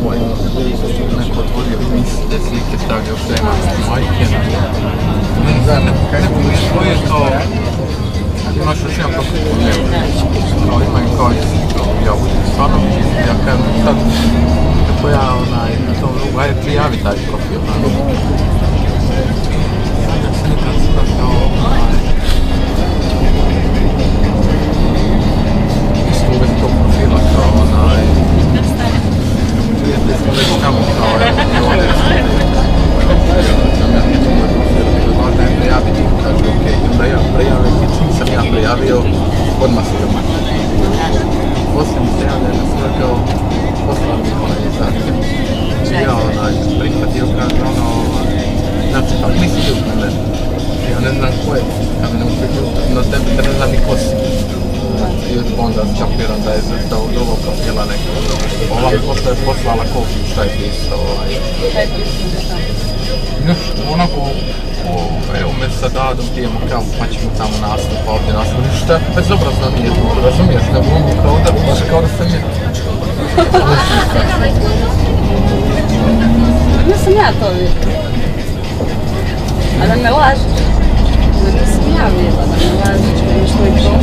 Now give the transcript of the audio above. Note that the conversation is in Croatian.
moj neko otvorio te slike stavljao fremanske majke. Ne bi što je to, imaš još jedan protiv njegu, kao imam kao ja uđem stvarno, ja kažem sad, kako ja ajde prijavi taj profil, ja se nekad stavljao isto uvijek tog profila kao prijatelj smo već tamo kao ovdje možda je prijaviti, kaže okej, onda ja prijavim i čim sam ja prijavio, odmah se ga manje. Poslije mi se javlja da sam rekao, poslao mi zahtjev. Ja prihvatio, kaže znači pa nisi ljud na mene. Ja ne znam ko je, kad me ne uspije ljud na tebe, da ne znam ni ko si. I onda skapiram da je za drugog profila neko. Ova mi posle poslala kopiju šta je pisao. Onako, evo me sa Dadom pijemo kavu pa ćemo tamo nastup, pa ovdje nastup. Šta, već dobro znam nije to, razumiješ, ne mogu kao da, baš kao da sam je. Nisam ja to vidio. A da me lažiš. Da nisam ja vidjela da me lažiš, da mi što i to.